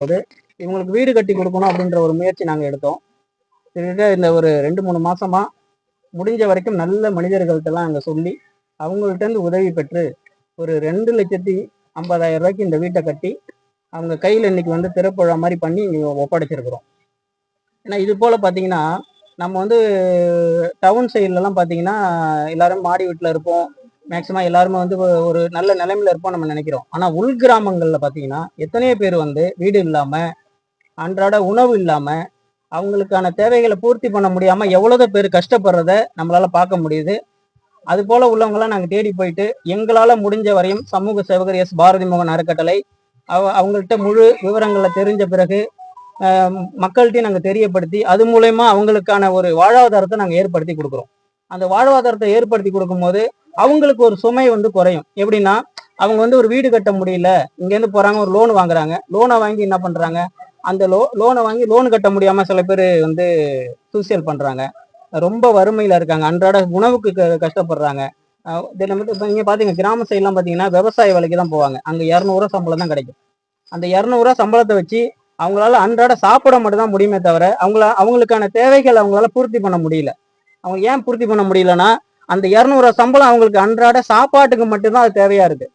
இவங்களுக்கு வீடு கட்டி கொடுக்கணும் அப்படின்ற ஒரு முயற்சி நாங்கள் எடுத்தோம். கிட்டத்தட்ட இந்த ஒரு 2-3 மாசமா முடிஞ்ச வரைக்கும் நல்ல மனிதர்கள்ட்டெல்லாம் நாங்கள் சொல்லி அவங்கள்ட்ட இருந்து உதவி பெற்று ஒரு 2,50,000 இந்த வீட்டை கட்டி அவங்க கையில் இன்னைக்கு வந்து திறப்புழா மாதிரி பண்ணி ஒப்படைச்சிருக்கிறோம். ஏன்னா இது போல பார்த்தீங்கன்னா நம்ம வந்து டவுன் சைட்லலாம் பார்த்தீங்கன்னா எல்லாரும் மாடி வீட்டில் இருப்போம். மேக்சிமம் எல்லாருமே வந்து ஒரு நல்ல நிலைமையில இருப்போம் நம்ம நினைக்கிறோம். ஆனால் உள் கிராமங்களில் பார்த்தீங்கன்னா எத்தனையோ பேர் வந்து வீடு இல்லாமல் அன்றாட உணவு இல்லாமல் அவங்களுக்கான தேவைகளை பூர்த்தி பண்ண முடியாமல் எவ்வளோ பேர் கஷ்டப்படுறத நம்மளால பார்க்க முடியுது. அது போல உள்ளவங்களாம் நாங்கள் தேடி போயிட்டு எங்களால் முடிஞ்ச வரையும் சமூக சேவகர் எஸ் பாரதி மோகன் அறக்கட்டளை அவங்கள்ட்ட முழு விவரங்களை தெரிஞ்ச பிறகு மக்கள்கிட்டையும் நாங்கள் தெரியப்படுத்தி அது மூலயமா அவங்களுக்கான ஒரு வாழ்வாதாரத்தை நாங்கள் ஏற்படுத்தி கொடுக்குறோம். அந்த வாழ்வாதாரத்தை ஏற்படுத்தி கொடுக்கும்போது அவங்களுக்கு ஒரு சுமை வந்து குறையும். எப்படின்னா அவங்க வந்து ஒரு வீடு கட்ட முடியல, இங்கேருந்து போறாங்க, ஒரு லோன் வாங்குறாங்க, லோனை வாங்கி என்ன பண்றாங்க, அந்த லோனை வாங்கி லோன் கட்ட முடியாம சில பேர் வந்து சூசைட் பண்றாங்க, ரொம்ப வறுமையில இருக்காங்க, அன்றாட உணவுக்கு கஷ்டப்படுறாங்க. இங்க பாத்தீங்க கிராம சைட்லாம் பாத்தீங்கன்னா விவசாய வேலைக்கு தான் போவாங்க, அங்க 200 சம்பளம் தான் கிடைக்கும். அந்த 200 சம்பளத்தை வச்சு அவங்களால அன்றாட சாப்பிட மட்டும் தான் முடியுமே தவிர அவங்களுக்கான தேவைகள் அவங்களால பூர்த்தி பண்ண முடியல. அவங்க ஏன் பூர்த்தி பண்ண முடியலன்னா அந்த 200 சம்பளம் அவங்களுக்கு அன்றாட சாப்பாட்டுக்கு மட்டும்தான் அது தேவையா இருக்கு.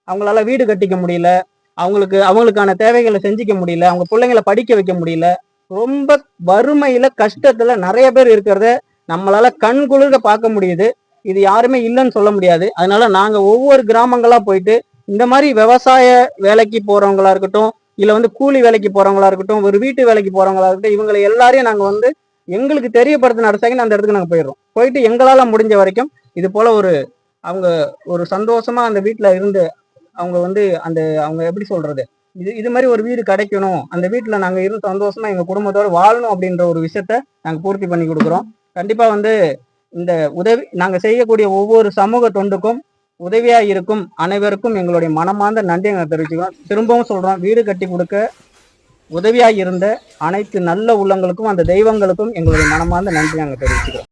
அவங்களால வீடு கட்டிக்க முடியல, அவங்களுக்கான தேவைகளை செஞ்சுக்க முடியல, அவங்க பிள்ளைங்களை படிக்க வைக்க முடியல. ரொம்ப வறுமையில கஷ்டத்துல நிறைய பேர் இருக்கிறத நம்மளால கண் குளிர பார்க்க முடியுது. இது யாருமே இல்லைன்னு சொல்ல முடியாது. அதனால நாங்க ஒவ்வொரு கிராமங்களா போயிட்டு இந்த மாதிரி விவசாய வேலைக்கு போறவங்களா இருக்கட்டும், இல்ல வந்து கூலி வேலைக்கு போறவங்களா இருக்கட்டும், ஒரு வீட்டு வேலைக்கு போறவங்களா இருக்கட்டும், இவங்களை எல்லாரையும் நாங்க வந்து எங்களுக்கு தெரியப்படுத்தின அடுத்த செகண்ட் அந்த இடத்துக்கு நாங்க போயிடுறோம். போயிட்டு எங்களால முடிஞ்ச வரைக்கும் இது போல அவங்க ஒரு சந்தோஷமா அந்த வீட்டுல இருந்து அவங்க வந்து அவங்க எப்படி சொல்றது, இது மாதிரி ஒரு வீடு கிடைக்கணும், அந்த வீட்டுல நாங்க இருந்து சந்தோஷமா எங்க குடும்பத்தோட வாழணும் அப்படின்ற ஒரு விஷயத்த நாங்க பூர்த்தி பண்ணி கொடுக்குறோம். கண்டிப்பா வந்து இந்த உதவி நாங்க செய்யக்கூடிய ஒவ்வொரு சமூக தொண்டுக்கும் உதவியா இருக்கும் அனைவருக்கும் எங்களுடைய மனமார்ந்த நன்றியை நாங்கள் தெரிவிச்சுக்கிறோம். திரும்பவும் சொல்றோம், வீடு கட்டி கொடுக்க உதவியா இருந்த அனைத்து நல்ல உள்ளங்களுக்கும் அந்த தெய்வங்களுக்கும் எங்களுடைய மனமார்ந்த நன்றி நாங்கள் தெரிவிச்சுக்கிறோம்.